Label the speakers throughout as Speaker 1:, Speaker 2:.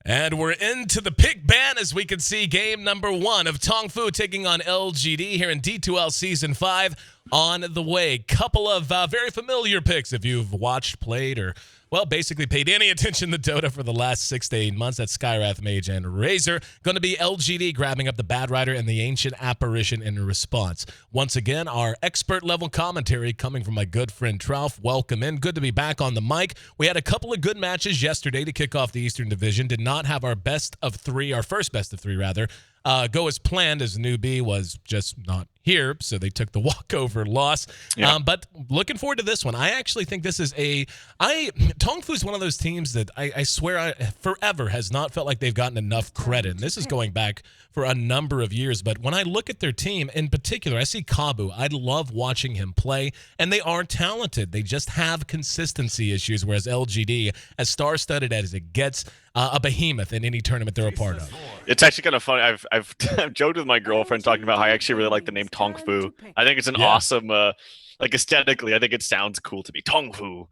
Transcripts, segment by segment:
Speaker 1: And we're into the pick ban as we can see game number 1 of Tongfu taking on LGD here in D2L Season 5 on the way. Couple of very familiar picks if you've watched, played, or, well, basically paid any attention to Dota for the last 6 to 8 months. That's Skywrath Mage and Razor. Going to be LGD grabbing up the Bad Rider and the Ancient Apparition in response. Once again, our expert-level commentary coming from my good friend Trauf. Welcome in. Good to be back on the mic. We had a couple of good matches yesterday to kick off the Eastern Division. Did not have our best of 3, our first best of 3, rather, go as planned, as Newbie was just not here, so they took the walkover loss. Yeah. But looking forward to this one. I actually think this is Tongfu is one of those teams that I swear forever has not felt like they've gotten enough credit. And this is going back for a number of years. But when I look at their team in particular, I see Kabu. I love watching him play, and they are talented. They just have consistency issues, whereas LGD, as star-studded as it gets, a behemoth in any tournament they're a part of.
Speaker 2: It's actually kind of funny. I've joked with my girlfriend talking about how I actually really like the name Tongfu. I think it's an awesome, like aesthetically, I think it sounds cool to me. Tongfu.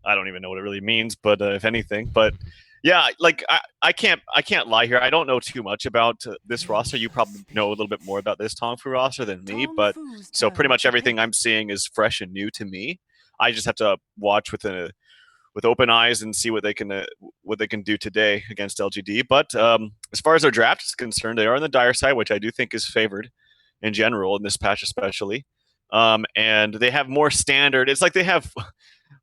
Speaker 2: I don't even know what it really means, but if anything, but yeah, like I can't lie here. I don't know too much about this roster. You probably know a little bit more about this Tongfu roster than me, but so pretty much everything I'm seeing is fresh and new to me. I just have to watch with open eyes and see what they can do today against LGD. But as far as their draft is concerned, they are on the dire side, which I do think is favored in general in this patch especially. And they have more standard. It's like they have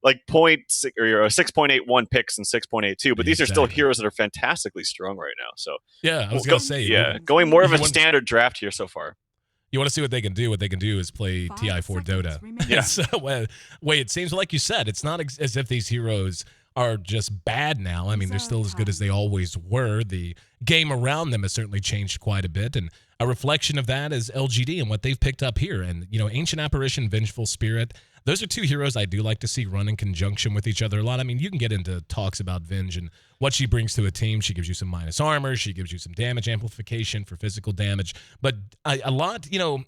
Speaker 2: like 6.81 picks and 6.82, but these are still heroes that are fantastically strong right now. So
Speaker 1: yeah, I was gonna say
Speaker 2: going more of a standard draft here so far.
Speaker 1: You want to see what they can do? What they can do is play TI4 Dota.
Speaker 2: Yeah.
Speaker 1: So, wait, it seems like you said, it's not as if these heroes are just bad now. I mean, they're still as good as they always were. The game around them has certainly changed quite a bit, and a reflection of that is LGD and what they've picked up here. And, you know, Ancient Apparition, Vengeful Spirit, those are two heroes I do like to see run in conjunction with each other a lot. I mean, you can get into talks about Venge and what she brings to a team. She gives you some minus armor. She gives you some damage amplification for physical damage. But a lot, you know,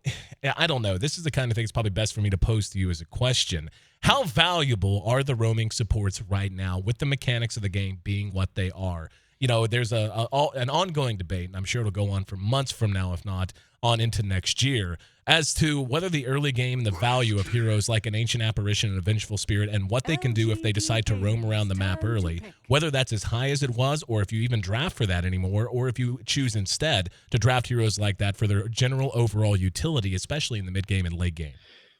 Speaker 1: I don't know. This is the kind of thing it's probably best for me to pose to you as a question. How valuable are the roaming supports right now with the mechanics of the game being what they are? You know, there's an ongoing debate, and I'm sure it'll go on for months from now, if not on into next year, as to whether the early game, the value of heroes like an Ancient Apparition and a Vengeful Spirit, and what they can do if they decide to roam around the map early, whether that's as high as it was, or if you even draft for that anymore, or if you choose instead to draft heroes like that for their general overall utility, especially in the mid-game and late game.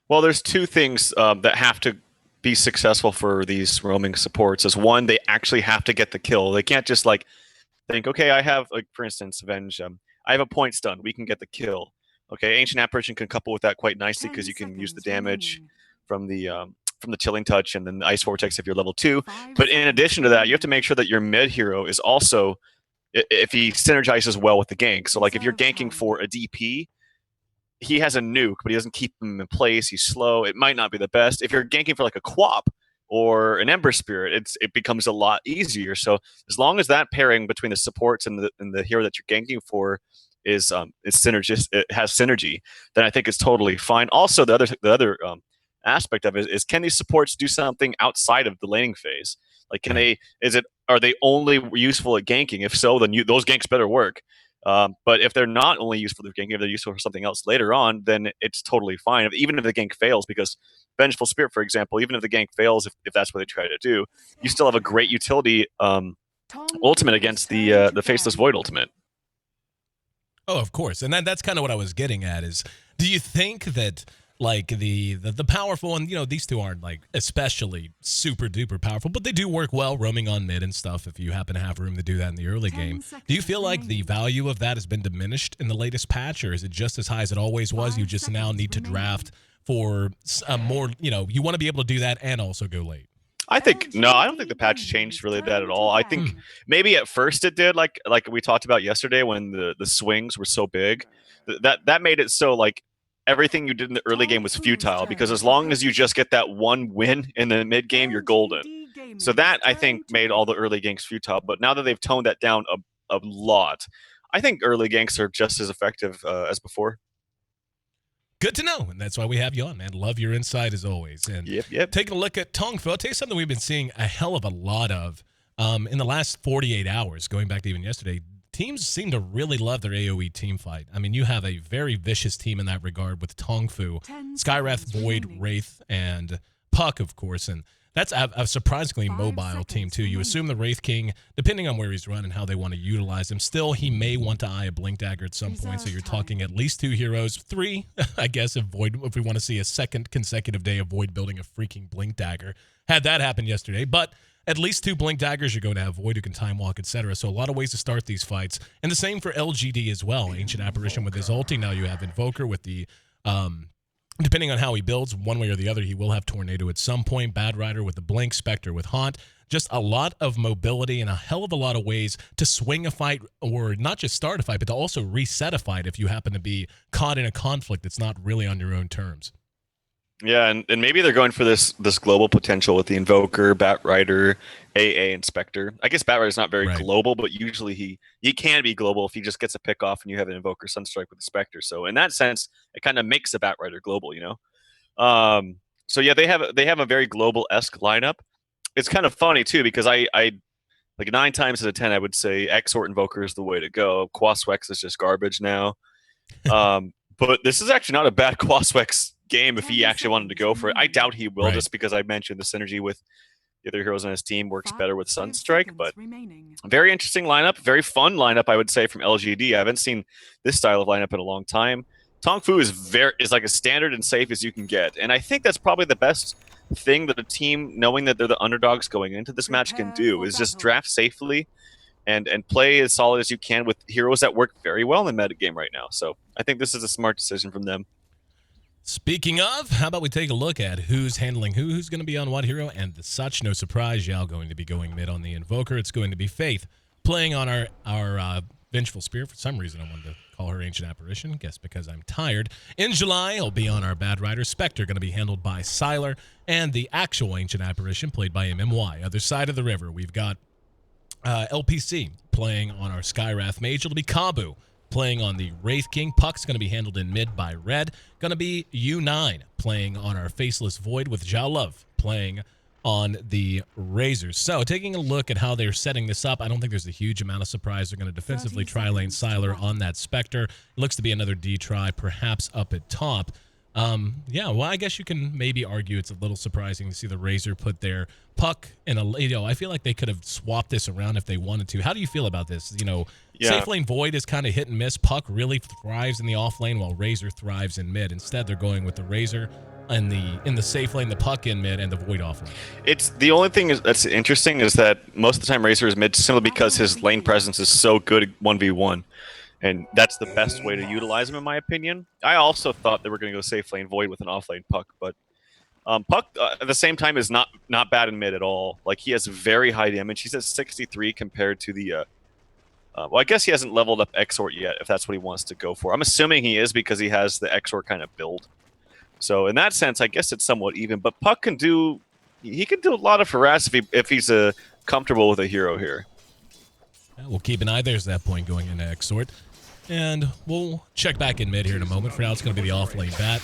Speaker 2: Well, there's two things that have to be successful for these roaming supports. Is one, they actually have to get the kill. They can't just like think, okay, I have, like, for instance, Venge, I have a point stun, we can get the kill. Okay, Ancient Apparition can couple with that quite nicely because you can use the damage from the Chilling Touch and then the Ice Vortex if you're level 2. But in addition to that, you have to make sure that your mid hero is also, if he synergizes well with the gank. So like if you're ganking for a DP, he has a nuke, but he doesn't keep him in place. He's slow. It might not be the best. If you're ganking for like a Quap or an Ember Spirit, it becomes a lot easier. So as long as that pairing between the supports and the hero that you're ganking for is synergist, it has synergy, then I think it's totally fine. Also, the other aspect of it is, can these supports do something outside of the laning phase? Like, are they only useful at ganking? If so, then those ganks better work. But if they're not only useful for ganking, if they're useful for something else later on, then it's totally fine. Even if the gank fails, because Vengeful Spirit, for example, even if the gank fails, if that's what they try to do, you still have a great utility ultimate against the Faceless Void ultimate.
Speaker 1: Oh, of course. And that's kind of what I was getting at is, do you think that like the powerful, and you know, these two aren't like especially super duper powerful, but they do work well roaming on mid and stuff if you happen to have room to do that in the early game. Do you feel like the value of that has been diminished in the latest patch, or is it just as high as it always was? You just now need to draft for more, you know, you want to be able to do that and also go late.
Speaker 2: I don't think the patch changed really that at all. I think maybe at first it did, like we talked about yesterday when the swings were so big. That made it so like everything you did in the early game was futile, because as long as you just get that one win in the mid game, you're golden. So that, I think, made all the early ganks futile. But now that they've toned that down a lot, I think early ganks are just as effective as before.
Speaker 1: Good to know, and that's why we have you on, man. Love your insight as always. And
Speaker 2: yep.
Speaker 1: Taking a look at Tongfu, I'll tell you something we've been seeing a hell of a lot of in the last 48 hours, going back to even yesterday, teams seem to really love their AoE team fight. I mean, you have a very vicious team in that regard with Tongfu, Skywrath, Void, Wraith, and Puck, of course, and that's a surprisingly mobile team, too. You assume the Wraith King, depending on where he's run and how they want to utilize him, still, he may want to eye a Blink Dagger at some point, so you're talking at least 2 heroes. 3, I guess, if we want to see a second consecutive day of Void building a freaking Blink Dagger. Had that happen yesterday, but at least 2 Blink Daggers, you're going to have Void who can time walk, etc. So a lot of ways to start these fights. And the same for LGD as well. Ancient Apparition with his ulti. Now you have Invoker with the... depending on how he builds, one way or the other, he will have Tornado at some point. Bad Rider with the Blink, Spectre with Haunt. Just a lot of mobility and a hell of a lot of ways to swing a fight, or not just start a fight, but to also reset a fight if you happen to be caught in a conflict that's not really on your own terms.
Speaker 2: Yeah, and maybe they're going for this global potential with the Invoker, Bat Rider, AA, and Spectre. I guess Bat Rider's not very global, but usually he can be global if he just gets a pick off and you have an Invoker Sunstrike with the Spectre. So in that sense, it kind of makes the Bat Rider global, you know? So yeah, they have a very global-esque lineup. It's kind of funny too, because I like 9 times out of 10 I would say Exort Invoker is the way to go. Quaswex is just garbage now. But this is actually not a bad Quaswex game if he actually wanted to go for it. I doubt he will, just because I mentioned the synergy with the other heroes on his team works better with Sunstrike. But very interesting lineup, very fun lineup, I would say, from LGD. I haven't seen this style of lineup in a long time. Tongfu is like as standard and safe as you can get, and I think that's probably the best thing that a team, knowing that they're the underdogs going into this match, can do, is just draft safely and play as solid as you can with heroes that work very well in the metagame right now. So I think this is a smart decision from them.
Speaker 1: Speaking of, how about we take a look at who's handling who's going to be on what hero, and such, no surprise, Yao going to be going mid on the Invoker. It's going to be Faith playing on our Vengeful Spear. For some reason, I wanted to call her Ancient Apparition. Guess because I'm tired. In July, he'll be on our Bad Rider. Spectre going to be handled by Sylar, and the actual Ancient Apparition played by MMY. Other side of the river, we've got LPC playing on our Skywrath Mage. It'll be Kabu playing on the Wraith King. Puck's going to be handled in mid by Red. Going to be U9 playing on our Faceless Void, with Zhao Love playing on the Razors. So taking a look at how they're setting this up, I don't think there's a huge amount of surprise. They're going to defensively tri-lane Sylar on that Spectre. It looks to be another D-try, perhaps up at top. Yeah, well, I guess you can maybe argue it's a little surprising to see the Razor put their Puck in a, I feel like they could have swapped this around if they wanted to. How do you feel about this? Safe lane Void is kind of hit and miss. Puck really thrives in the off lane, while Razor thrives in mid. Instead, they're going with the Razor in the safe lane, the Puck in mid, and the Void off lane. It's
Speaker 2: the only thing that's interesting is that most of the time Razor is mid simply because his lane presence is so good at 1v1. And that's the best way to utilize him, in my opinion. I also thought they were going to go safe lane Void with an off lane Puck, but Puck at the same time is not bad in mid at all. Like, he has very high damage. He's at 63 compared to the well, I guess he hasn't leveled up Exort yet, if that's what he wants to go for. I'm assuming he is, because he has the Exort kind of build. So in that sense, I guess it's somewhat even. But Puck can do a lot of harass if he's comfortable with a hero here.
Speaker 1: Yeah, we'll keep an eye. There's that point going into Exort. And we'll check back in mid here in a moment. For now, it's going to be the off-lane bat.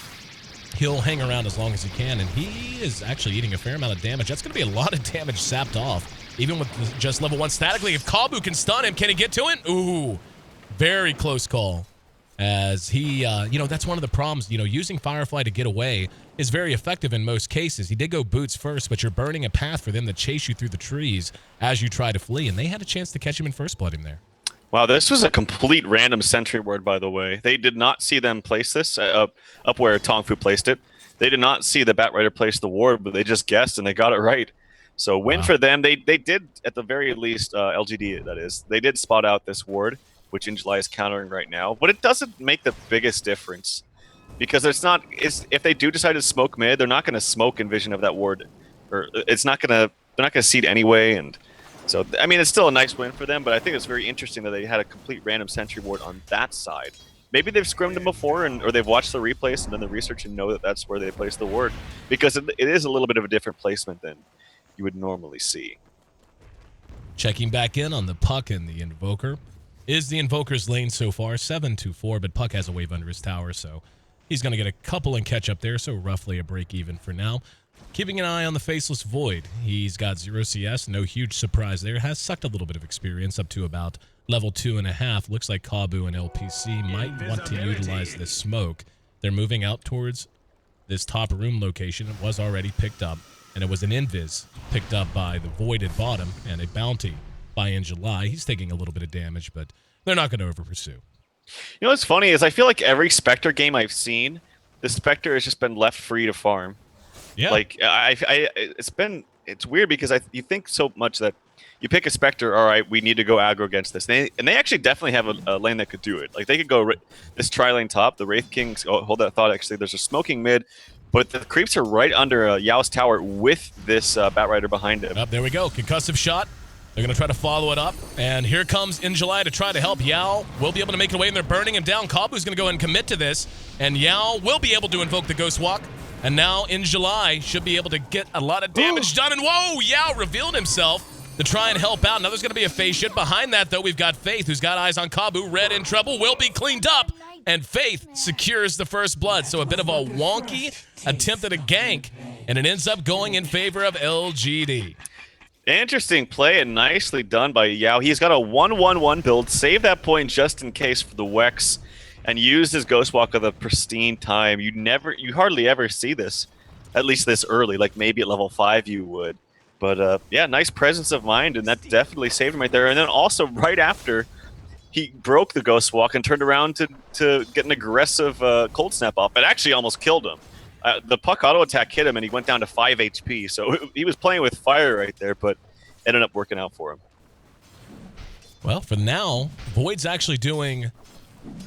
Speaker 1: He'll hang around as long as he can, and he is actually eating a fair amount of damage. That's going to be a lot of damage sapped off, even with just level 1 statically. If Kabu can stun him, can he get to it? Ooh, very close call. As he, that's one of the problems. Using Firefly to get away is very effective in most cases. He did go boots first, but you're burning a path for them to chase you through the trees as you try to flee, and they had a chance to catch him in first blood him there.
Speaker 2: Wow, this was a complete random sentry ward, by the way. They did not see them place this up where Tongfu placed it. They did not see the Bat Rider place the ward, but they just guessed, and they got it right. So win for them. They did, at the very least, LGD, that is, they did spot out this ward, which Injuly is countering right now. But it doesn't make the biggest difference, because if they do decide to smoke mid, they're not going to smoke in vision of that ward. Or they're not going to seed anyway, and so, I mean, it's still a nice win for them, but I think it's very interesting that they had a complete random sentry ward on that side. Maybe they've scrimmed them before, or they've watched the replays and done the research and know that that's where they placed the ward, because it is a little bit of a different placement than you would normally see.
Speaker 1: Checking back in on the Puck and the Invoker. Is the Invoker's lane so far 7-4, but Puck has a wave under his tower, so he's going to get a couple and catch up there, so roughly a break even for now. Keeping an eye on the Faceless Void. He's got 0 CS, no huge surprise there. Has sucked a little bit of experience up to about level 2.5. Looks like KaoBao and LPC might want to utilize this smoke. They're moving out towards this top room location. It was already picked up, and it was an invis picked up by the Void at bottom and a bounty by In July. He's taking a little bit of damage, but they're not going to over pursue.
Speaker 2: You know what's funny is I feel like every Spectre game I've seen, the Spectre has just been left free to farm.
Speaker 1: Yeah.
Speaker 2: Like it's weird because you think so much that you pick a Spectre, all right, we need to go aggro against this. And they actually definitely have a lane that could do it. Like they could go this tri-lane top, the Wraith Kings. Oh, hold that thought. Actually, there's a smoking mid, but the creeps are right under Yao's tower with this Batrider behind him.
Speaker 1: There we go. Concussive shot. They're going to try to follow it up. And here comes In July to try to help. Yao will be able to make it away, and they're burning him down. KaoBao's going to go ahead and commit to this. And Yao will be able to invoke the Ghost Walk. And now In July should be able to get a lot of damage done. And whoa, Yao revealed himself to try and help out. Now there's going to be a phase shift. Behind that, though, we've got Faith, who's got eyes on KaoBao. Red in trouble, will be cleaned up. And Faith secures the first blood. So a bit of a wonky attempt at a gank. And it ends up going in favor of LGD.
Speaker 2: Interesting play and nicely done by Yao. He's got a 1-1-1 build. Save that point just in case for the Wex. And used his Ghost Walk of the pristine time. You hardly ever see this, at least this early. Like maybe at level 5 you would. But yeah, nice presence of mind, and that definitely saved him right there. And then also right after, he broke the Ghost Walk and turned around to get an aggressive Cold Snap off. It actually almost killed him. The puck auto attack hit him, and he went down to 5 HP. So he was playing with fire right there, but ended up working out for him.
Speaker 1: Well, for now, Void's actually doing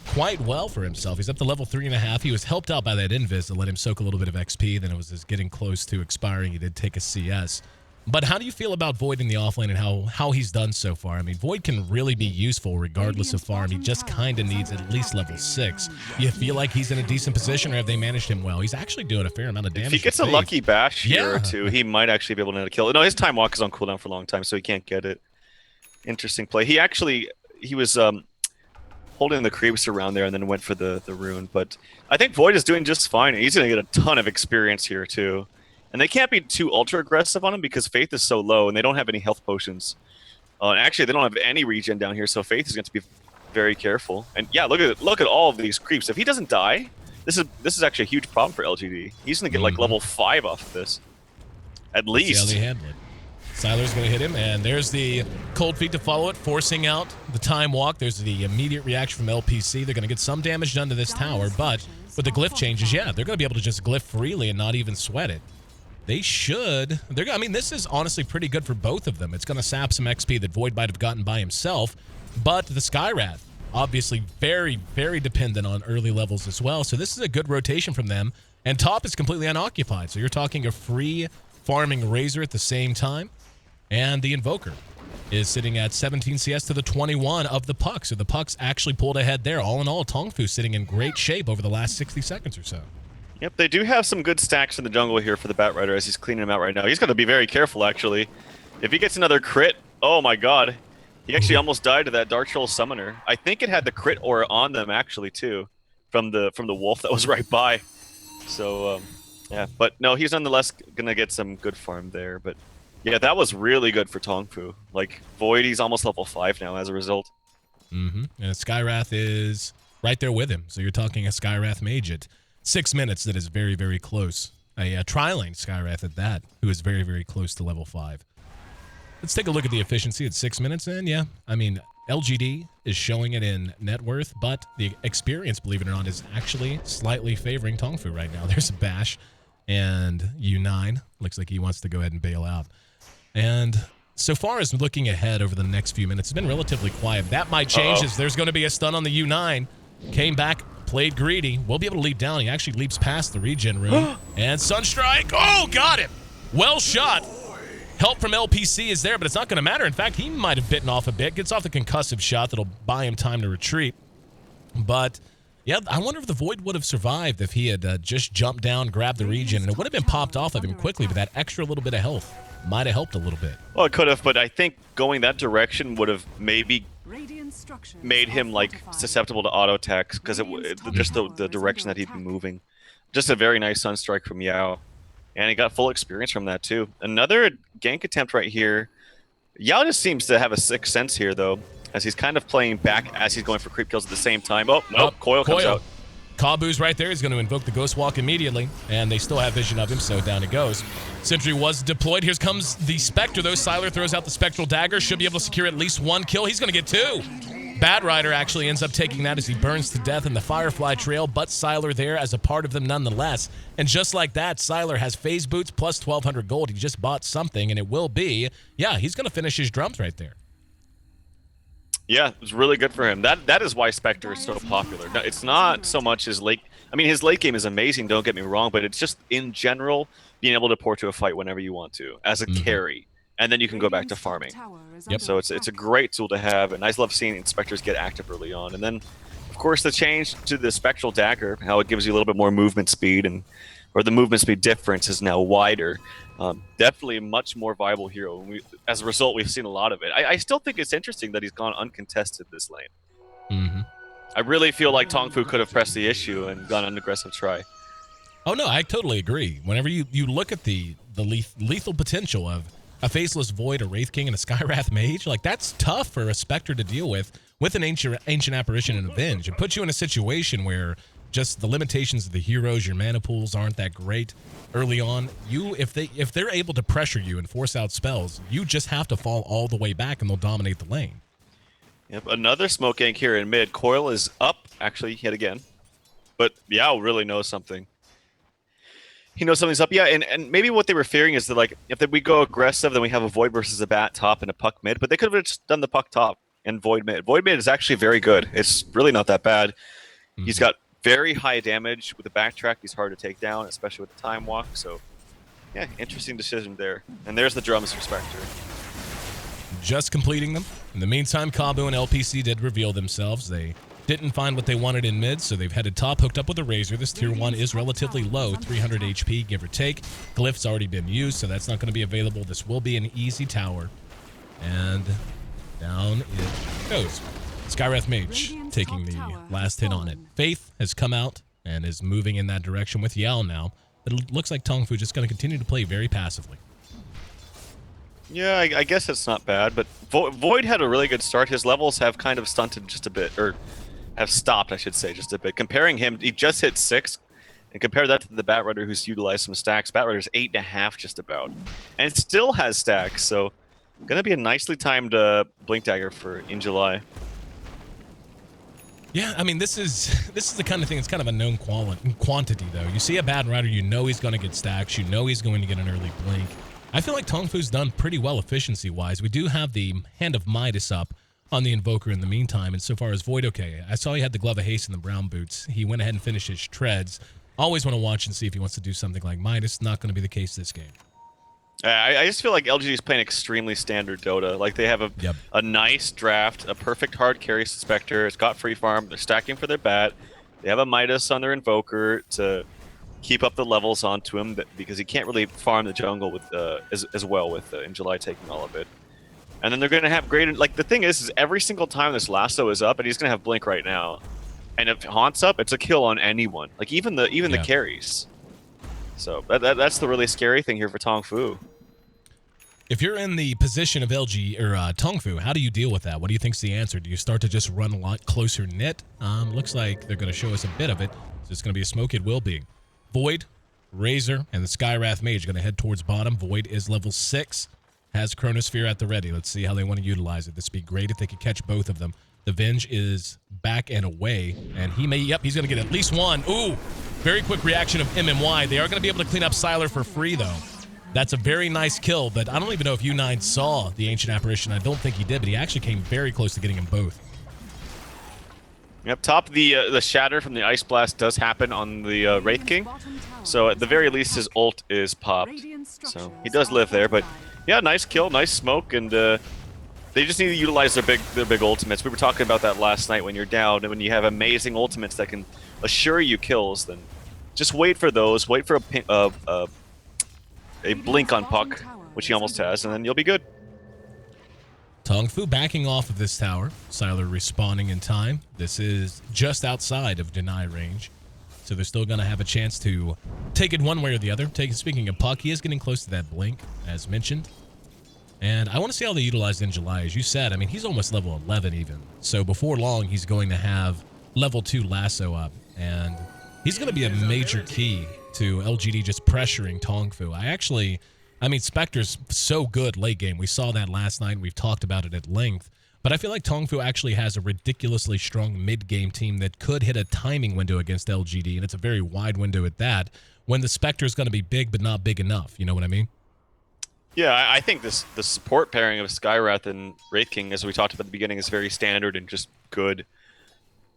Speaker 1: quite well for himself. He's up to level 3.5. He was helped out by that invis to let him soak a little bit of XP. Then it was just getting close to expiring. He did take a CS. But how do you feel about Void in the offlane and how he's done so far? I mean, Void can really be useful regardless of farm. He just kind of needs at least level 6. You feel like he's in a decent position, or have they managed him well? He's actually doing a fair amount of damage.
Speaker 2: If he gets a lucky bash here or two, he might actually be able to net a kill. No, his time walk is on cooldown for a long time, so he can't get it. Interesting play. He was holding the creeps around there and then went for the rune. But I think Void is doing just fine. He's going to get a ton of experience here too. And they can't be too ultra aggressive on him because Faith is so low and they don't have any health potions. Actually, they don't have any regen down here, so Faith is going to be very careful. And yeah, look at all of these creeps. If he doesn't die, this is actually a huge problem for LGD. He's going to get like level 5 off of this, at least.
Speaker 1: See how they handle it. Siler's going to hit him, and there's the cold feet to follow it, forcing out the time walk. There's the immediate reaction from LPC. They're going to get some damage done to this tower, but with the glyph changes, yeah, they're going to be able to just glyph freely and not even sweat it. They should. I mean, this is honestly pretty good for both of them. It's going to sap some XP that Void might have gotten by himself, but the Skywrath, obviously very, very dependent on early levels as well, so this is a good rotation from them, and top is completely unoccupied, so you're talking a free farming Razor at the same time, and the Invoker is sitting at 17 CS to the 21 of the Puck, so the Puck's actually pulled ahead there. All in all, Tongfu sitting in great shape over the last 60 seconds or so.
Speaker 2: Yep, they do have some good stacks in the jungle here for the Batrider as he's cleaning him out right now. He's got to be very careful, actually. If he gets another crit, oh my god. He actually almost died to that Dark Troll Summoner. I think it had the crit aura on them, actually, too, from the wolf that was right by. So, yeah. But no, he's nonetheless going to get some good farm there. But yeah, that was really good for Tongfu. Like, Void, he's almost level 5 now as a result.
Speaker 1: And Skywrath is right there with him. So you're talking a Skywrath mage at 6 minutes that is very, very close. A tri-lane Skywrath at that, who is very, very close to level 5. Let's take a look at the efficiency at 6 minutes, and yeah, I mean, LGD is showing it in net worth, but the experience, believe it or not, is actually slightly favoring Tongfu right now. There's a bash, and U9 looks like he wants to go ahead and bail out. And so far as looking ahead over the next few minutes, it's been relatively quiet. That might change as there's going to be a stun on the U9. Came back, played greedy. Will be able to leap down. He actually leaps past the regen room. And Sunstrike. Oh, got him. Well shot. Help from LPC is there, but it's not going to matter. In fact, he might have bitten off a bit. Gets off the concussive shot that'll buy him time to retreat. But, yeah, I wonder if the Void would have survived if he had just jumped down, grabbed the regen, and it would have been popped off of him quickly, but that extra little bit of health might have helped a little bit.
Speaker 2: Well, it could have, but I think going that direction would have maybe made him like susceptible to auto attacks because just the direction that he'd been moving. Just a very nice Sunstrike from Yao. and he got full experience from that too. Another gank attempt right here. Yao just seems to have a sixth sense here, though, as he's kind of playing back as he's going for creep kills at the same time. Oh, nope, Coil comes out.
Speaker 1: Kabu's right there. He's going to invoke the Ghost Walk immediately, and they still have vision of him, so down it goes. Sentry was deployed. Here comes the Spectre, though. Sylar throws out the Spectral Dagger. Should be able to secure at least one kill. He's going to get two. Bad Rider actually ends up taking that as he burns to death in the Firefly Trail, but Sylar there as a part of them nonetheless. And just like that, Sylar has phase boots plus 1,200 gold. He just bought something, and it will be, yeah, he's going to finish his drums right there.
Speaker 2: Yeah, it was really good for him. That is why Spectre is so popular. No, it's not so much his late... I mean, his late game is amazing, don't get me wrong, but it's just, in general, being able to pour to a fight whenever you want to, as a carry. And then you can go back to farming.
Speaker 1: Yep.
Speaker 2: So it's a great tool to have, and I love seeing inspectors get active early on. And then, of course, the change to the Spectral Dagger, how it gives you a little bit more movement speed, or the movement speed difference is now wider. Definitely a much more viable hero. As a result, we've seen a lot of it. I still think it's interesting that he's gone uncontested this lane.
Speaker 1: Mm-hmm.
Speaker 2: I really feel like Tongfu could have pressed the issue and gone an aggressive try.
Speaker 1: Oh, no, I totally agree. Whenever you look at the lethal potential of a Faceless Void, a Wraith King, and a Skywrath Mage, like, that's tough for a Spectre to deal with an Ancient Apparition and Avenge. It puts you in a situation where just the limitations of the heroes, your mana pools aren't that great early on. If they're able to pressure you and force out spells, you just have to fall all the way back and they'll dominate the lane.
Speaker 2: Yep, another smoke gank here in mid. Coil is up, actually, yet again. But Yao really knows something. He knows something's up. Yeah, and maybe what they were fearing is that, like, if we go aggressive, then we have a Void versus a Bat top and a Puck mid. But they could have just done the Puck top and Void mid. Void mid is actually very good. It's really not that bad. Mm-hmm. He's got very high damage with the backtrack. He's hard to take down, especially with the time walk. So, yeah, interesting decision there. And there's the drums for Spectre.
Speaker 1: Just completing them. In the meantime, Kabu and LPC did reveal themselves. They didn't find what they wanted in mid, so they've headed top, hooked up with a Razor. This tier 1 is relatively low, 300 HP, give or take. Glyph's already been used, so that's not going to be available. This will be an easy tower. And down it goes. Skywrath Mage taking the last hit on it. Faith has come out and is moving in that direction with Yao now. But it looks like Tongfu just going to continue to play very passively.
Speaker 2: Yeah, I guess it's not bad, but Void had a really good start. His levels have kind of stunted just a bit, or have stopped, I should say, just a bit. Comparing him, he just hit 6, and compare that to the Bat Rider who's utilized some stacks. Bat Rider's 8.5 just about, and it still has stacks, so gonna be a nicely timed Blink Dagger in July.
Speaker 1: Yeah, I mean, this is the kind of thing, it's kind of a known quantity, though. You see a Bad Rider, you know he's going to get stacks, you know he's going to get an early Blink. I feel like Tongfu's done pretty well efficiency-wise. We do have the Hand of Midas up on the Invoker in the meantime, and so far as Void, okay. I saw he had the Glove of Haste and the Brown Boots. He went ahead and finished his treads. Always want to watch and see if he wants to do something like Midas. Not going to be the case this game.
Speaker 2: I just feel like LGD is playing extremely standard Dota. Like, they have a nice draft, a perfect hard carry Spectre. It's got free farm. They're stacking for their Bat. They have a Midas on their Invoker to keep up the levels onto him, because he can't really farm the jungle with as well with in July taking all of it. And then they're going to have great... Like, the thing is every single time this lasso is up, and he's going to have Blink right now. And if Haunt's up, it's a kill on anyone. Like, even the carries. So that's the really scary thing here for Tongfu.
Speaker 1: If you're in the position of LG or Tongfu, how do you deal with that? What do you think's the answer? Do you start to just run a lot closer knit? Looks like they're going to show us a bit of it. So it's going to be a smoke. It will be. Void, Razor, and the Skywrath Mage are going to head towards bottom. Void is level 6, has Chronosphere at the ready. Let's see how they want to utilize it. This would be great if they could catch both of them. The Venge is back and away, and he may, he's going to get at least one. Ooh, very quick reaction of MMY. They are going to be able to clean up Sylar for free, though. That's a very nice kill, but I don't even know if U9 saw the Ancient Apparition. I don't think he did, but he actually came very close to getting them both.
Speaker 2: Yep, top the shatter from the Ice Blast does happen on the Wraith King, so at the very least his ult is popped, so he does live there. But yeah, nice kill, nice smoke, and they just need to utilize their big ultimates. We were talking about that last night. When you're down and when you have amazing ultimates that can assure you kills, then just wait for those. Wait for a blink on Puck, which he almost has, and then you'll be good.
Speaker 1: Tongfu backing off of this tower. Sylar respawning in time. This is just outside of deny range. so they're still going to have a chance to take it one way or the other. Speaking of puck, he is getting close to that blink, as mentioned. And I want to see how they utilize in July. As you said, I mean, he's almost level 11 even. So before long, he's going to have level 2 lasso up. And he's going to be a major key to LGD just pressuring Tongfu. I mean, Spectre's so good late game. We saw that last night. We've talked about it at length. But I feel like Tongfu actually has a ridiculously strong mid-game team that could hit a timing window against LGD, and it's a very wide window at that, when the Spectre is going to be big but not big enough. You know what I mean?
Speaker 2: Yeah, I think the support pairing of Skywrath and Wraith King, as we talked about at the beginning, is very standard and just good.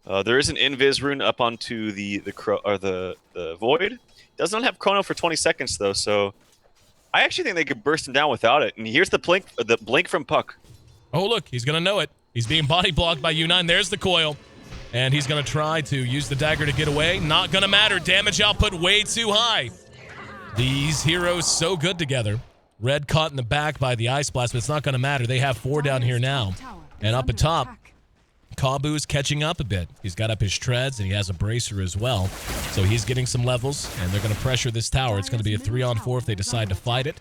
Speaker 2: There is an Invis rune up onto the Void. Does not have Chrono for 20 seconds, though, so I actually think they could burst him down without it. And here's the blink from Puck.
Speaker 1: Oh, look, he's going to know it. He's being body blocked by U9. There's the coil. And he's going to try to use the dagger to get away. Not going to matter. Damage output way too high. These heroes so good together. Red caught in the back by the Ice Blast, but it's not going to matter. They have 4 down here now. And up at top, KaBu's catching up a bit. He's got up his treads, and he has a bracer as well. So he's getting some levels, and they're going to pressure this tower. It's going to be a 3-on-4 if they decide to fight it.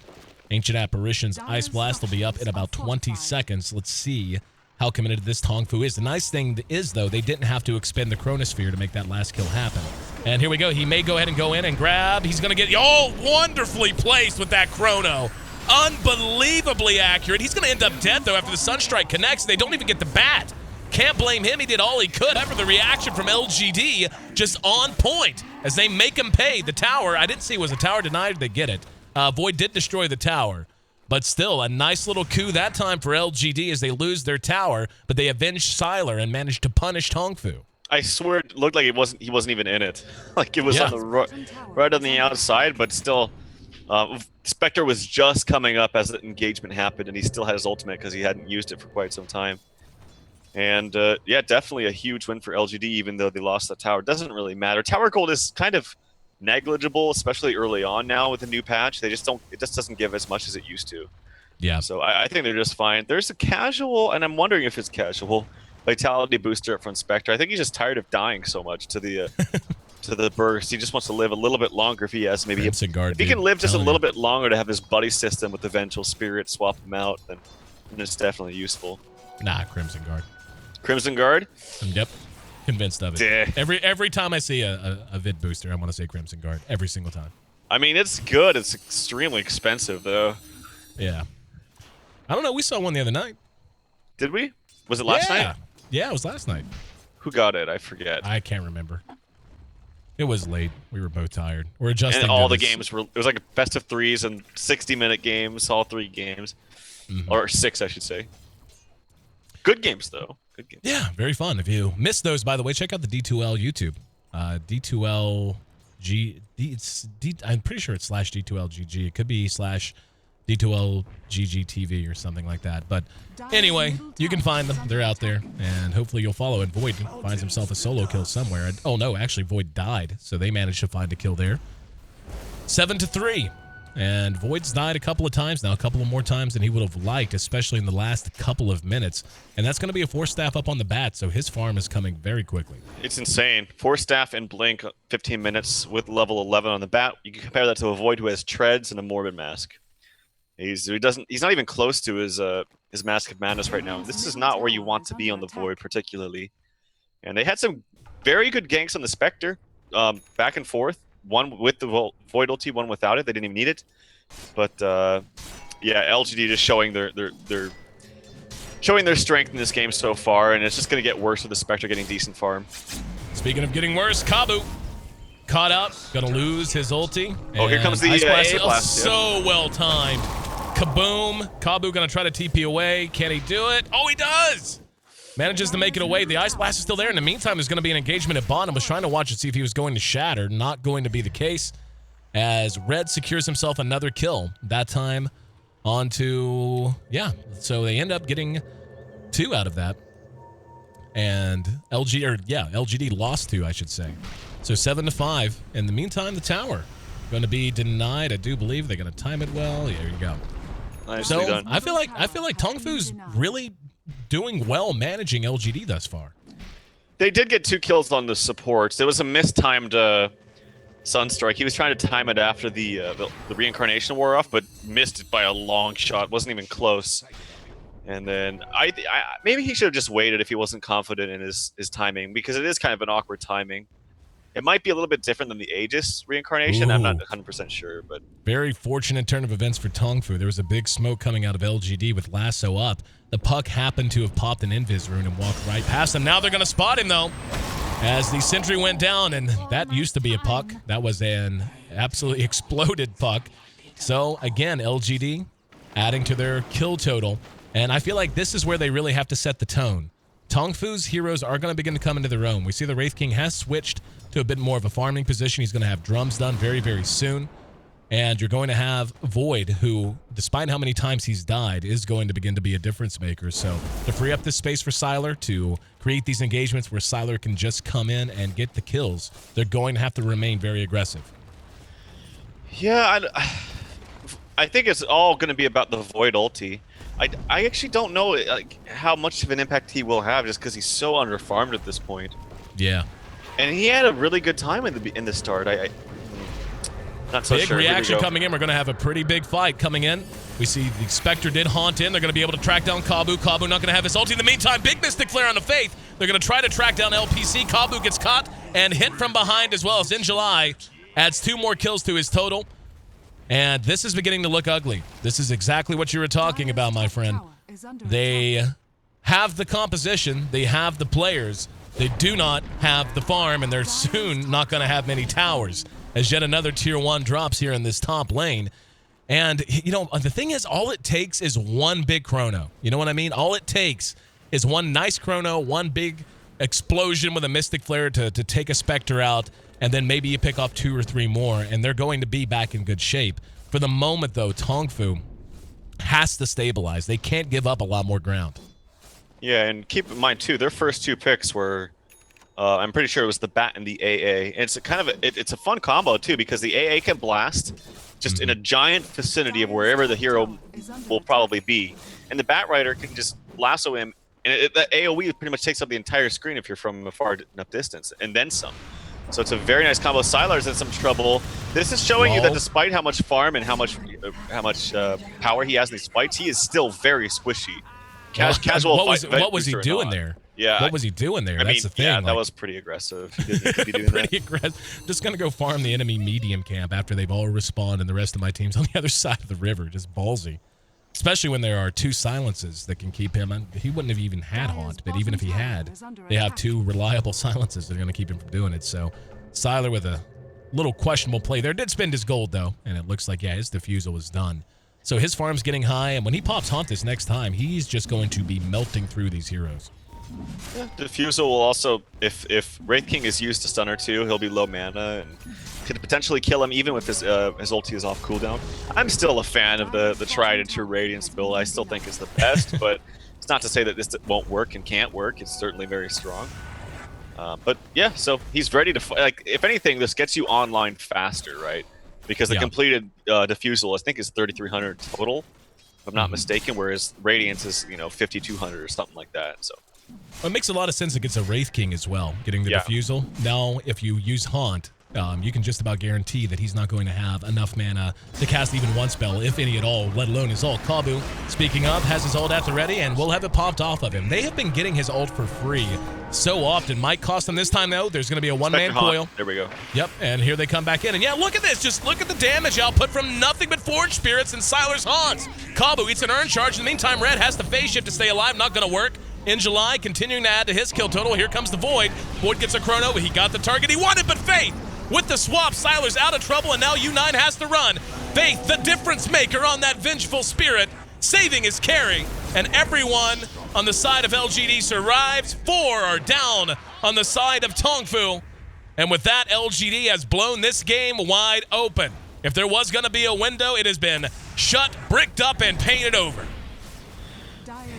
Speaker 1: Ancient Apparition's Ice Blast will be up in about 20 seconds. Let's see how committed this Tongfu is. The nice thing is, though, they didn't have to expend the Chronosphere to make that last kill happen. And here we go. He may go ahead and go in and grab. He's going to get, oh, wonderfully placed with that Chrono. Unbelievably accurate. He's going to end up dead, though, after the Sunstrike connects. They don't even get the bat. Can't blame him. He did all he could. However, the reaction from LGD just on point as they make him pay. The tower, I didn't see, was the tower denied? They get it. Void did destroy the tower, but still a nice little coup that time for LGD as they lose their tower, but they avenged Sylar and managed to punish Tongfu.
Speaker 2: I swear it looked like he wasn't even in it. Like it was on the right on the outside, but still, Spectre was just coming up as the engagement happened, and he still had his ultimate because he hadn't used it for quite some time. And yeah, definitely a huge win for LGD, even though they lost the tower. Doesn't really matter. Tower gold is kind of negligible, especially early on now with the new patch. It just doesn't give as much as it used to.
Speaker 1: Yeah.
Speaker 2: So I think they're just fine. There's a casual, and I'm wondering if it's casual, vitality booster up from Spectre. I think he's just tired of dying so much to the to the burst. He just wants to live a little bit longer if he has maybe if he can live just a little bit longer to have his buddy system with the Vengeful Spirit swap him out, then it's definitely useful.
Speaker 1: Nah, Crimson Guard.
Speaker 2: Crimson Guard?
Speaker 1: Yep. Convinced of it. Every time I see a vid booster, I want to say Crimson Guard. Every single time.
Speaker 2: I mean, it's good. It's extremely expensive, though.
Speaker 1: Yeah. I don't know. We saw one the other night.
Speaker 2: Did we? Was it last night?
Speaker 1: Yeah, it was last night.
Speaker 2: Who got it? I forget.
Speaker 1: I can't remember. It was late. We were both tired. We're adjusting.
Speaker 2: And all the games were. It was like a best of 3s and 60-minute games. All 3 games, or 6, I should say. Good games, though. Good games.
Speaker 1: Yeah, very fun. If you missed those, by the way, check out the D2L YouTube. D2L G. I'm pretty sure it's /D2LGG. It could be /D2LGGTV or something like that. But anyway, you can find them. They're out there, and hopefully you'll follow it. Void finds himself a solo kill somewhere. Oh no, actually Void died, so they managed to find a kill there. 7-3. And Void's died a couple of times now, a couple of more times than he would have liked, especially in the last couple of minutes. And that's going to be a 4-staff up on the bat, so his farm is coming very quickly.
Speaker 2: It's insane. 4-staff and Blink, 15 minutes with level 11 on the bat. You can compare that to a Void who has Treads and a Morbid Mask. He's not even close to his Mask of Madness right now. This is not where you want to be on the Void, particularly. And they had some very good ganks on the Spectre, back and forth. One with the Void ulti, one without it. They didn't even need it. But yeah, LGD just showing their strength in this game so far, and it's just going to get worse with the Spectre getting decent farm.
Speaker 1: Speaking of getting worse, KaBu caught up, gonna lose his ulti.
Speaker 2: Oh, here comes the
Speaker 1: Ice Blast.
Speaker 2: Blast.
Speaker 1: So well timed. Kaboom! KaBu gonna try to TP away. Can he do it? Oh, he does! Manages to make it away. The Ice Blast is still there. In the meantime, there's going to be an engagement at bottom. Was trying to watch and see if he was going to shatter. Not going to be the case, as Red secures himself another kill. That time onto, yeah. So they end up getting 2 out of that. And LGD lost 2, I should say. So 7-5. In the meantime, the tower going to be denied. I do believe they're going to time it well. Yeah, there you go.
Speaker 2: Nicely done.
Speaker 1: I feel like Tongfu's really doing well managing LGD thus far.
Speaker 2: They did get 2 kills on the supports. There was a mistimed Sunstrike. He was trying to time it after the reincarnation wore off, but missed it by a long shot. Wasn't even close. And then maybe he should have just waited if he wasn't confident in his timing, because it is kind of an awkward timing. It might be a little bit different than the Aegis reincarnation.
Speaker 1: Ooh.
Speaker 2: I'm not 100% sure, but
Speaker 1: Very fortunate turn of events for Tongfu. There was a big smoke coming out of LGD with Lasso up. The puck happened to have popped an Invis rune and walked right past him. Now they're going to spot him, though, as the sentry went down, and that used to be a puck. That was an absolutely exploded puck. So, again, LGD adding to their kill total, and I feel like this is where they really have to set the tone. Tongfu's heroes are going to begin to come into their own. We see the Wraith King has switched to a bit more of a farming position. He's going to have drums done very, very soon. And you're going to have Void, who, despite how many times he's died, is going to begin to be a difference maker. So to free up this space for Sylar, to create these engagements where Sylar can just come in and get the kills, they're going to have to remain very aggressive.
Speaker 2: yeah, I think it's all going to be about the Void ulti. I actually don't know like how much of an impact he will have, just because he's so underfarmed at this point.
Speaker 1: Yeah.
Speaker 2: And he had a really good time in the start. Not so
Speaker 1: Big
Speaker 2: sure.
Speaker 1: reaction coming in. We're going to have a pretty big fight coming in. We see the Spectre did haunt in. They're going to be able to track down Kabu. Kabu not going to have his ulti. In the meantime, big Mystic Flare on the Faith. They're going to try to track down LPC. Kabu gets caught and hit from behind as well, as In July adds 2 more kills to his total. And this is beginning to look ugly. This is exactly what you were talking about, my friend. They have the composition. They have the players. They do not have the farm, and they're soon not going to have many towers, as yet another tier 1 drops here in this top lane. And, you know, the thing is, all it takes is one big chrono. You know what I mean? All it takes is one nice chrono, one big explosion with a Mystic Flare to take a Spectre out, and then maybe you pick off 2 or 3 more, and they're going to be back in good shape. For the moment, though, Tongfu has to stabilize. They can't give up a lot more ground.
Speaker 2: Yeah, and keep in mind, too, their first 2 picks were, I'm pretty sure it was the Bat and the AA. And it's a kind of it's a fun combo, too, because the AA can blast just in a giant vicinity of wherever the hero will probably be. And the Bat Rider can just lasso him, and the AoE pretty much takes up the entire screen if you're from a far enough distance, and then some. So it's a very nice combo. Sylar's in some trouble. This is showing you that despite how much farm and how much power he has in these fights, he is still very squishy. Casual.
Speaker 1: What was he doing there?
Speaker 2: Yeah.
Speaker 1: What was he doing there? That's the thing.
Speaker 2: Yeah, that was pretty aggressive. He didn't need to be doing
Speaker 1: pretty aggressive. Just gonna go farm the enemy medium camp after they've all respawned, and the rest of my team's on the other side of the river. Just ballsy. Especially when there are 2 silences that can keep him. He wouldn't have even had Haunt, but even if he had, they have 2 reliable silences that are going to keep him from doing it. So Sylar with a little questionable play there. Did spend his gold, though, and it looks like, yeah, his defusal was done. So his farm's getting high, and when he pops Haunt this next time, he's just going to be melting through these heroes.
Speaker 2: Yeah, Diffusal will also, if Wraith King is used to stun or 2, he'll be low mana and could potentially kill him even if his ulti is off cooldown. I'm still a fan of the tried and true Radiance build. I still think it's the best, but it's not to say that this won't work and can't work. It's certainly very strong. But yeah, so he's ready to fight. Like, if anything, this gets you online faster, right? Because the completed Diffusal, I think, is 3,300 total, if I'm not mistaken, whereas Radiance is, 5,200 or something like that. So.
Speaker 1: Well, it makes a lot of sense against a Wraith King as well, getting the Diffusal. Now, if you use Haunt, you can just about guarantee that he's not going to have enough mana to cast even one spell, if any at all, let alone his ult. Kabu, speaking of, has his ult at the ready, and we'll have it popped off of him. They have been getting his ult for free so often. Might cost them this time, though. There's going to be a one-man coil.
Speaker 2: There we go.
Speaker 1: Yep, and here they come back in. And yeah, look at this. Just look at the damage output from nothing but Forge Spirits and Sylar's Haunts. Kabu eats an Urn Charge. In the meantime, Red has the phase shift to stay alive. Not going to work. In July, continuing to add to his kill total. Here comes the Void. Void gets a chrono. He got the target he wanted, but Faith with the swap. Sylar's out of trouble, and now U9 has to run. Faith, the difference maker on that Vengeful Spirit, saving his carry, and everyone on the side of LGD survives. 4 are down on the side of Tongfu, and with that, LGD has blown this game wide open. If there was going to be a window, it has been shut, bricked up, and painted over.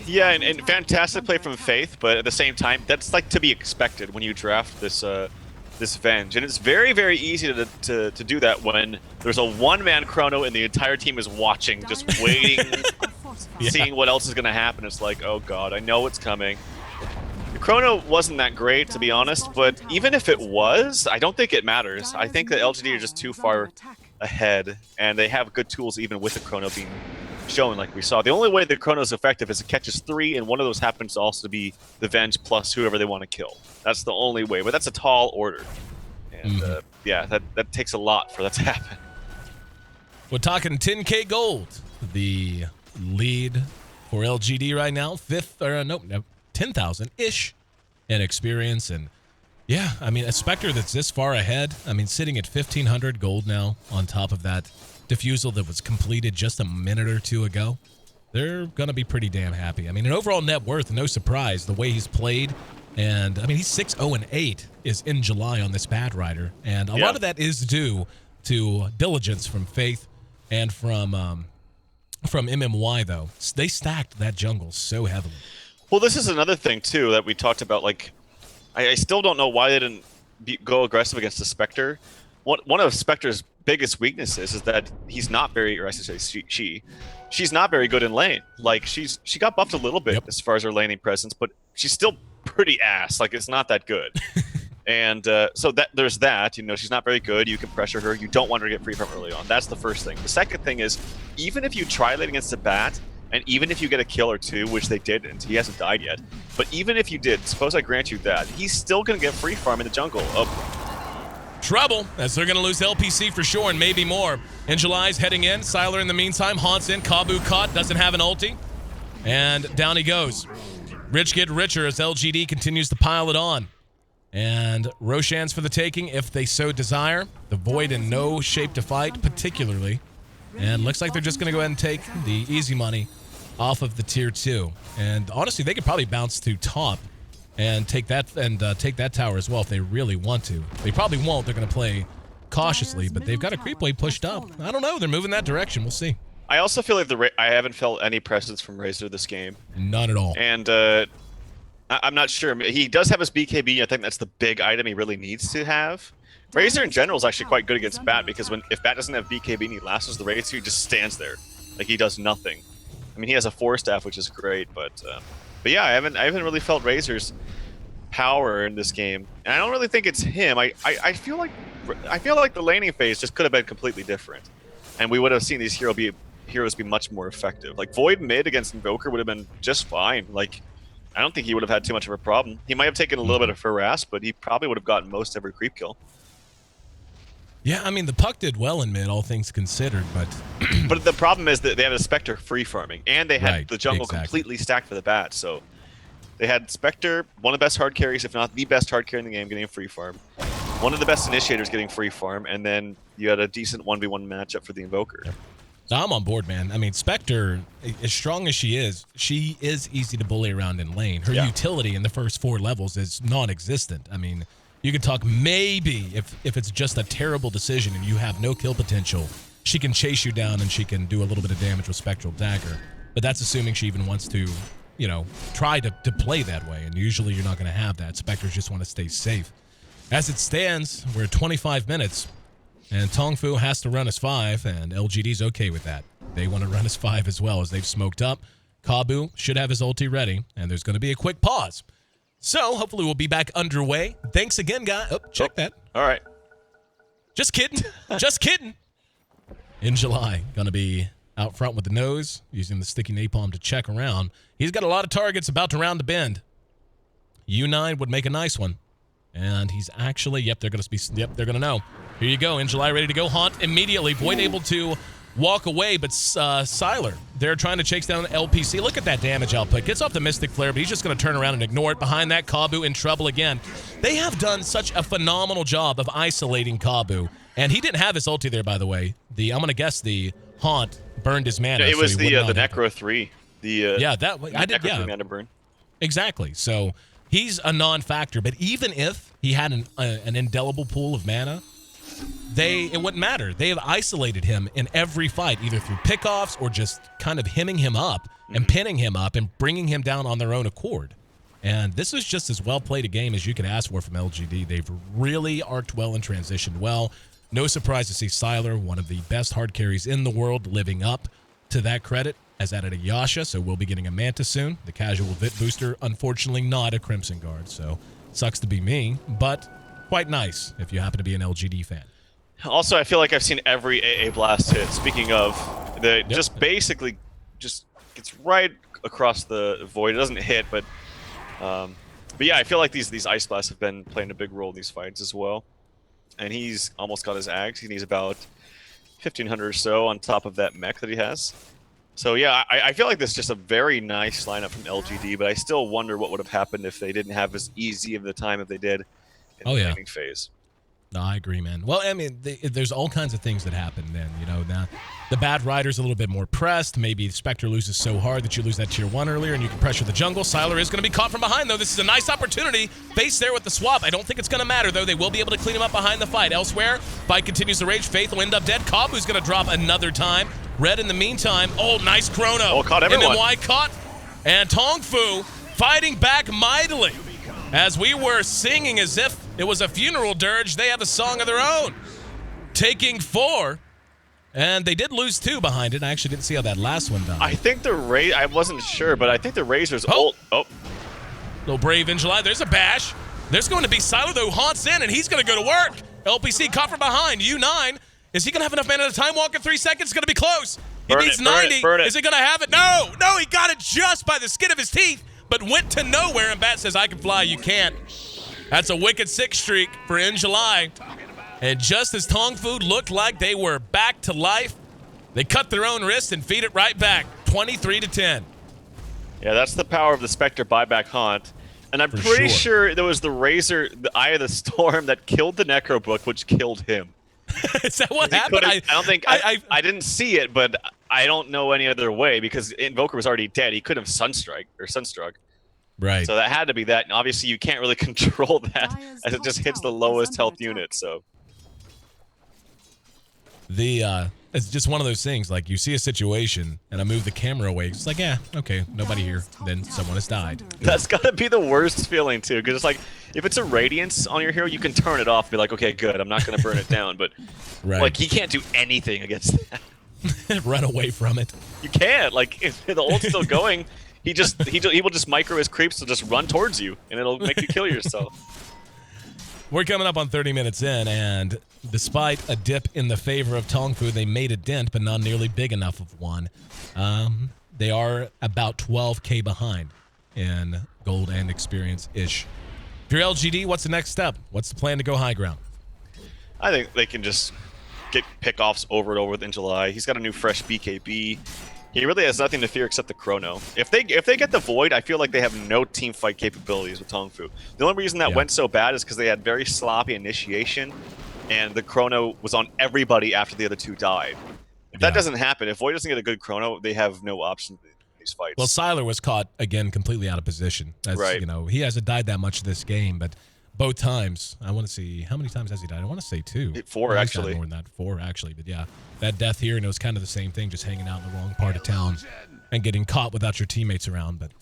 Speaker 2: Yeah, and fantastic play from Faith, but at the same time, that's like to be expected when you draft this this Venge. And it's very, very easy to do that when there's a one-man chrono and the entire team is watching, just waiting, seeing what else is going to happen. It's like, oh god, I know what's coming. Chrono wasn't that great, to be honest, but even if it was, I don't think it matters. I think that LGD are just too far ahead, and they have good tools even with the Chrono being shown like we saw. The only way the Chrono is effective is it catches 3, and one of those happens to also be the Venge plus whoever they want to kill. That's the only way, but that's a tall order. And yeah, that takes a lot for that to happen.
Speaker 1: We're talking 10K gold. The lead for LGD right now, 10,000-ish in experience. And yeah, I mean, a Spectre that's this far ahead, I mean, sitting at 1,500 gold now on top of that defusal that was completed just a minute or two ago. They're going to be pretty damn happy. I mean, an overall net worth, no surprise, the way he's played. And, I mean, he's 6-0-8 is in July on this Bad Rider. And a lot of that is due to diligence from Faith and from MMY, though. They stacked that jungle so heavily.
Speaker 2: Well, this is another thing, too, that we talked about. Like, I still don't know why they didn't go aggressive against the Spectre. One of Spectre's biggest weaknesses is that he's not very, or I should say she's not very good in lane. Like, she got buffed a little bit as far as her laning presence, but she's still pretty ass. Like, it's not that good. And so there's that. You know, she's not very good. You can pressure her. You don't want her to get free from early on. That's the first thing. The second thing is, even if you try lane against the Bat, and even if you get a kill or two, which they did, and he hasn't died yet, but even if you did, suppose I grant you that, he's still going to get free farm in the jungle.
Speaker 1: Trouble, as they're going to lose LPC for sure and maybe more. In July's heading in. Sylar in the meantime. Haunts in. KaBao caught. Doesn't have an ulti. And down he goes. Rich get richer as LGD continues to pile it on. And Roshan's for the taking if they so desire. The Void in no shape to fight, particularly. And looks like they're just going to go ahead and take the easy money off of the tier 2. And honestly, they could probably bounce to top and take that tower as well if they really want to. They probably won't. They're going to play cautiously, but they've got a creep wave pushed up. I don't know. They're moving that direction. We'll see.
Speaker 2: I also feel like I haven't felt any presence from Razor this game.
Speaker 1: None at all.
Speaker 2: And I'm not sure. He does have his BKB. I think that's the big item he really needs to have. Razor in general is actually quite good against Bat because if Bat doesn't have BKB and he lashes the Razor, he just stands there. Like, he does nothing. I mean, he has a 4-staff, which is great, but yeah, I haven't really felt Razor's power in this game, and I don't really think it's him. I feel like the laning phase just could have been completely different, and we would have seen these heroes be much more effective. Like, Void mid against Invoker would have been just fine. Like, I don't think he would have had too much of a problem. He might have taken a little bit of harass, but he probably would have gotten most every creep kill.
Speaker 1: Yeah, I mean, the Puck did well in mid, all things considered, but...
Speaker 2: But the problem is that they have a Spectre free farming, and they had the jungle completely stacked for the Bat, so... They had Spectre, one of the best hard carries, if not the best hard carry in the game, getting a free farm. One of the best initiators getting free farm, and then you had a decent 1v1 matchup for the Invoker.
Speaker 1: Yep. I'm on board, man. I mean, Spectre, as strong as she is easy to bully around in lane. Her utility in the first 4 levels is non-existent. I mean... You can talk maybe if it's just a terrible decision and you have no kill potential, she can chase you down and she can do a little bit of damage with Spectral Dagger. But that's assuming she even wants to, you know, try to play that way. And usually you're not going to have that. Spectres just want to stay safe. As it stands, we're at 25 minutes. And Tongfu has to run as 5, and LGD's okay with that. They want to run as 5 as well as they've smoked up. KaBao should have his ulti ready, and there's going to be a quick pause. So, hopefully we'll be back underway. Thanks again, guys. Oh, check that.
Speaker 2: All right.
Speaker 1: Just kidding. Just kidding. In July, going to be out front with the nose, using the sticky napalm to check around. He's got a lot of targets about to round the bend. U9 would make a nice one. And he's actually, they're going to know. Here you go. In July, ready to go. Haunt immediately. Void able to walk away, but Sylar, they're trying to chase down LPC. Look at that damage output. Gets off the Mystic Flare, but he's just going to turn around and ignore it. Behind that, KaBao in trouble again. They have done such a phenomenal job of isolating KaBao. And he didn't have his ulti there, by the way. I'm going to guess the Haunt burned his mana.
Speaker 2: Yeah, it was the Necro 3.
Speaker 1: I did. Yeah,
Speaker 2: mana burn.
Speaker 1: Exactly. So he's a non-factor. But even if he had an indelible pool of mana, it wouldn't matter. They have isolated him in every fight, either through pickoffs or just kind of hemming him up and pinning him up and bringing him down on their own accord. And this is just as well played a game as you could ask for from LGD. They've really arced well and transitioned well. No surprise to see Sylar, one of the best hard carries in the world, living up to that credit. has added a Yasha, so we'll be getting a Manta soon. The casual Vit booster, unfortunately not a Crimson Guard, so sucks to be me, but quite nice if you happen to be an LGD fan.
Speaker 2: Also, I feel like I've seen every AA Blast hit. Speaking of, just basically just gets right across the void. It doesn't hit, but yeah, I feel like these Ice Blasts have been playing a big role in these fights as well. And he's almost got his Ags. He needs about 1,500 or so on top of that mech that he has. So yeah, I feel like this is just a very nice lineup from LGD, but I still wonder what would have happened if they didn't have as easy of the time as they did in the laning phase.
Speaker 1: No, I agree, man. Well, I mean, there's all kinds of things that happen then, you know. Now, the bad rider's a little bit more pressed. Maybe Spectre loses so hard that you lose that tier 1 earlier and you can pressure the jungle. Sylar is going to be caught from behind, though. This is a nice opportunity. Face there with the swap. I don't think it's going to matter, though. They will be able to clean him up behind the fight. Elsewhere, fight continues to rage. Faith will end up dead. KaBu's going to drop another time. Red in the meantime. Oh, nice chrono.
Speaker 2: Oh, caught everyone.
Speaker 1: MMY caught. And Tongfu fighting back mightily. As we were singing as if it was a funeral dirge, they have a song of their own. Taking 4. And they did lose 2 behind it. I actually didn't see how that last one died.
Speaker 2: I think I wasn't sure, but I think the Razor's ult. Oh.
Speaker 1: Little Brave in July. There's a bash. There's going to be Sylar, though, haunts in, and he's going to go to work. LPC caught from behind. U9. Is he going to have enough mana to time walk in 3 seconds? It's going to be close. He needs 90. Is he going to have it? No. No, he got it just by the skin of his teeth, but went to nowhere, and Bat says, I can fly, you can't. That's a wicked 6 streak for in July. And just as Tongfu looked like they were back to life, they cut their own wrist and feed it right back, 23-10.
Speaker 2: Yeah, that's the power of the Spectre buyback haunt. And I'm pretty sure there was the Razor, the Eye of the Storm, that killed the Necro Book, which killed him.
Speaker 1: Is that what happened?
Speaker 2: I don't think I didn't see it, but I don't know any other way because Invoker was already dead. He could have Sunstruck.
Speaker 1: Right.
Speaker 2: So that had to be that. And obviously, you can't really control that as it just hits the lowest health unit. So
Speaker 1: it's just one of those things. Like you see a situation, and I move the camera away. It's like, yeah, okay, nobody here. Then someone has died.
Speaker 2: That's gotta be the worst feeling too, because it's like if it's a Radiance on your hero, you can turn it off. And be like, okay, good. I'm not gonna burn it down. But like he can't do anything against that.
Speaker 1: Run away from it.
Speaker 2: You can't. Like if the ult's still going. He will just micro his creeps to just run towards you, and it'll make you kill yourself.
Speaker 1: We're coming up on 30 minutes in, and despite a dip in the favor of Tongfu, they made a dent, but not nearly big enough of one. They are about 12K behind in gold and experience-ish. If you're LGD, what's the next step? What's the plan to go high ground?
Speaker 2: I think they can just get pickoffs over and over with in July. He's got a new fresh BKB. He really has nothing to fear except the chrono. If they get the void, I feel like they have no team fight capabilities with Tongfu. The only reason that went so bad is because they had very sloppy initiation, and the chrono was on everybody after the other 2 died. If that doesn't happen, if Void doesn't get a good chrono, they have no option in these fights.
Speaker 1: Well, Sylar was caught again completely out of position. That's,
Speaker 2: right.
Speaker 1: You know, he hasn't died that much this game, but both times, I want to see how many times has he died. I want to say 2.
Speaker 2: 4 actually.
Speaker 1: More than that, 4 actually. But yeah, that death here, and it was kind of the same thing, just hanging out in the wrong part of town and getting caught without your teammates around. But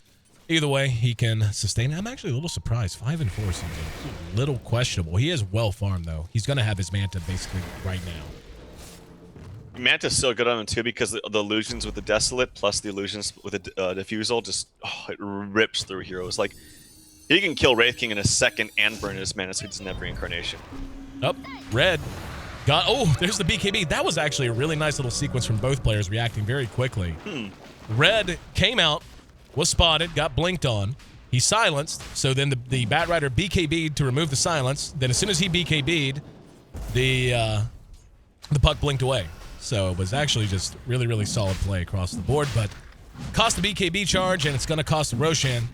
Speaker 1: either way, he can sustain it. I'm actually a little surprised. 5 and 4 seems a little questionable. He is well farmed though. He's gonna have his Manta basically right now.
Speaker 2: Manta's so good on him too because the illusions with the Desolate plus the illusions with the Diffusal just it rips through heroes. Like he can kill Wraith King in a second and burn his mana so he doesn't have reincarnation.
Speaker 1: Up, Red. There's the BKB. That was actually a really nice little sequence from both players reacting very quickly. Red came out, was spotted, got blinked on. He silenced, so then the Bat Rider BKB'd to remove the silence. Then as soon as he BKB'd, the puck blinked away. So it was actually just really, really solid play across the board, but cost the BKB charge, and it's going to cost the Roshan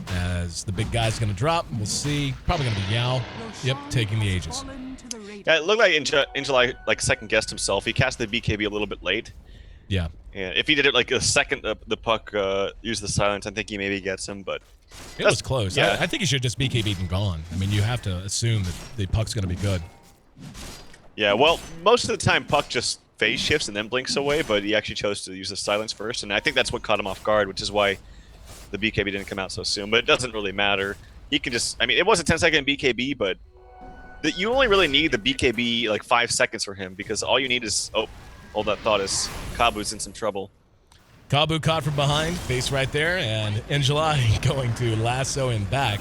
Speaker 1: as the big guy's going to drop. We'll see. Probably going to be Yao. Yep, taking the Aegis.
Speaker 2: Yeah, it looked like Injuly like second guessed himself. He cast the BKB a little bit late.
Speaker 1: Yeah.
Speaker 2: Yeah. If he did it like a second, the puck used the silence. I think he maybe gets him, but
Speaker 1: it was close.
Speaker 2: Yeah.
Speaker 1: I think he should just BKB'd and gone. I mean, you have to assume that the puck's going to be good.
Speaker 2: Yeah. Well, most of the time, puck just phase shifts and then blinks away, but he actually chose to use the silence first, and I think that's what caught him off guard, which is why the BKB didn't come out so soon. But it doesn't really matter. He can just, I mean, it was a 10-second BKB, but you only really need the BKB like 5 seconds for him because all you need is, hold that thought, is KaBu's in some trouble.
Speaker 1: Kabu caught from behind, face right there, and in July going to lasso him back.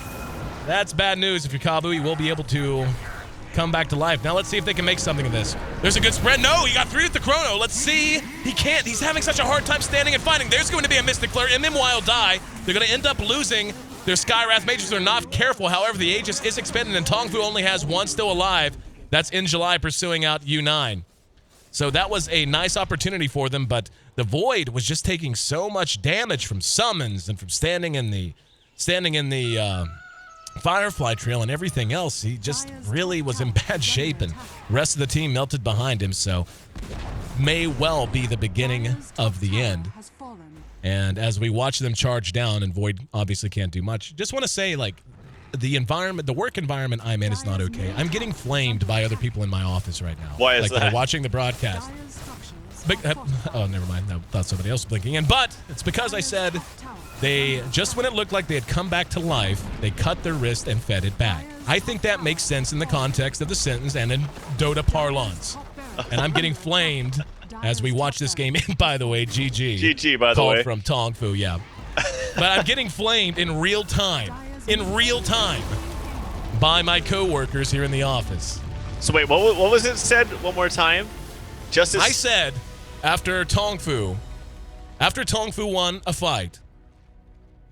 Speaker 1: That's bad news if you're Kabu. He will be able to come back to life. Now let's see if they can make something of this. There's a good spread. No, he got 3 with the chrono. Let's see. He can't. He's having such a hard time standing and fighting. There's going to be a Mystic Flare. MMY will die. They're going to end up losing. Their Skywrath mages are not careful. However, the Aegis is expended, and Tongfu only has 1 still alive. That's in July pursuing out U9. So that was a nice opportunity for them, but the Void was just taking so much damage from summons and from standing in the Firefly Trail and everything else. He just really was in bad shape, and the rest of the team melted behind him, so may well be the beginning of the end. And as we watch them charge down, and Void obviously can't do much, just want to say, like, the environment, the work environment I'm in is not okay. I'm getting flamed by other people in my office right now.
Speaker 2: Why is
Speaker 1: that?
Speaker 2: They're
Speaker 1: watching the broadcast. Oh, never mind. I thought somebody else was blinking in. But it's because I said they, just when it looked like they had come back to life, they cut their wrist and fed it back. I think that makes sense in the context of the sentence and in Dota parlance. And I'm getting flamed as we watch this game. By the way, GG.
Speaker 2: GG, by the way.
Speaker 1: From Tongfu, yeah. But I'm getting flamed in real time. In real time. By my coworkers here in the office.
Speaker 2: So wait, what was it said one more time? Justice.
Speaker 1: I said, after Tongfu won a fight,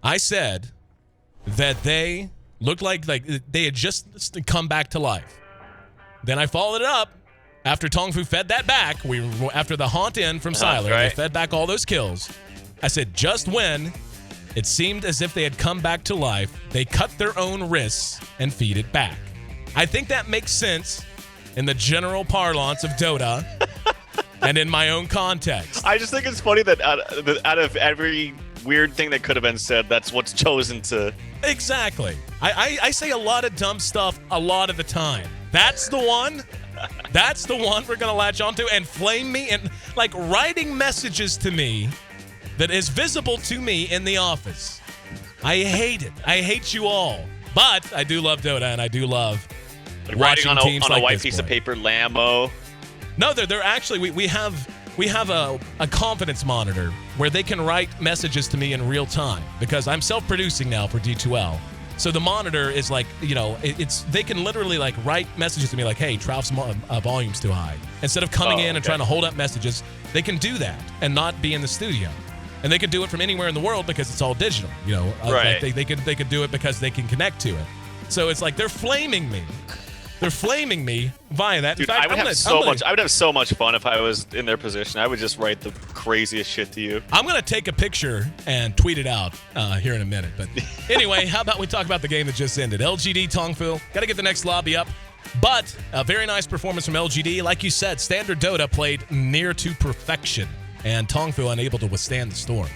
Speaker 1: I said that they looked like they had just come back to life. Then I followed it up after Tongfu fed that back. After the haunt in from Siler,
Speaker 2: right.
Speaker 1: They fed back all those kills. I said, just when it seemed as if they had come back to life, they cut their own wrists and feed it back. I think that makes sense in the general parlance of Dota and in my own context.
Speaker 2: I just think it's funny that out of every weird thing that could have been said, that's what's chosen to...
Speaker 1: Exactly. I say a lot of dumb stuff a lot of the time. That's the one. That's the one we're going to latch onto and flame me and, like, writing messages to me that is visible to me in the office. I hate it. I hate you all. But I do love Dota, and I do love watching teams like
Speaker 2: a white
Speaker 1: this
Speaker 2: piece
Speaker 1: play.
Speaker 2: of paper, Lambo.
Speaker 1: No, they're actually, we have a confidence monitor where they can write messages to me in real time because I'm self-producing now for D2L. So the monitor is like, you know, they can literally like write messages to me like, hey, Trout's volume's too high. Instead of coming in and trying to hold up messages, they can do that and not be in the studio. And they can do it from anywhere in the world because it's all digital, you know.
Speaker 2: Right.
Speaker 1: Like they could do it because they can connect to it. So it's like they're flaming me. They're flaming me via that.
Speaker 2: Dude,
Speaker 1: in fact,
Speaker 2: I would have so much fun if I was in their position. I would just write the craziest shit to you.
Speaker 1: I'm going to take a picture and tweet it out here in a minute. But anyway, how about we talk about the game that just ended? LGD, Tongfu. Got to get the next lobby up. But a very nice performance from LGD. Like you said, standard Dota played near to perfection. And Tongfu unable to withstand the storm.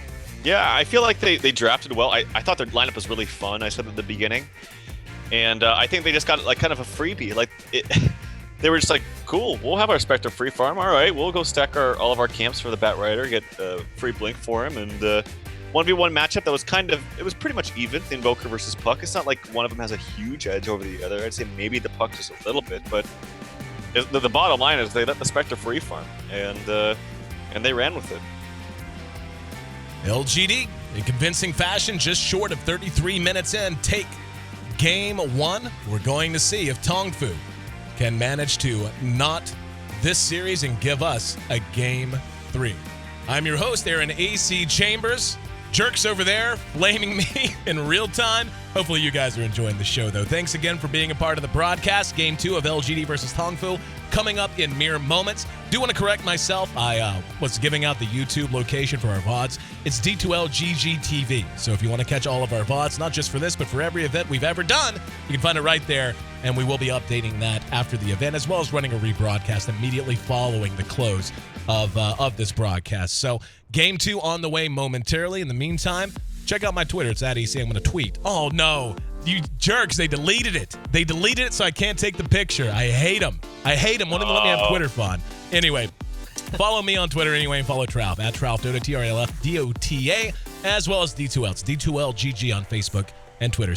Speaker 2: Yeah, I feel like they drafted well. I thought their lineup was really fun. I said at the beginning. And I think they just got like kind of a freebie. Like they were just like, cool, we'll have our Spectre free farm. All right, we'll go stack all of our camps for the Bat Rider, get free blink for him, and 1v1 matchup that was it was pretty much even. The Invoker versus Puck. It's not like one of them has a huge edge over the other. I'd say maybe the Puck just a little bit, but the bottom line is they let the Spectre free farm, and they ran with it.
Speaker 1: LGD, in convincing fashion, just short of 33 minutes in, take Game 1. We're going to see if Tongfu can manage to knot this series and give us a Game 3. I'm your host, Aaron AC Chambers. Jerks over there flaming me in real time. Hopefully you guys are enjoying the show, though. Thanks again for being a part of the broadcast. Game 2 of LGD versus Tongfu coming up in mere moments. Do want to correct myself. I was giving out the YouTube location for our VODs. It's D2L GGTV. So if you want to catch all of our VODs, not just for this, but for every event we've ever done, you can find it right there. And we will be updating that after the event, as well as running a rebroadcast immediately following the close of this broadcast. So Game 2 on the way momentarily. In the meantime, check out my Twitter. It's @EC. I'm going to tweet. Oh, no. You jerks, they deleted it. They deleted it so I can't take the picture. I hate them. I hate them. Won't even let me have Twitter fun. Anyway, follow me on Twitter anyway and follow Trout @TroutDota, TRLFDOTA, as well as D2L. It's D2L GG on Facebook and Twitter.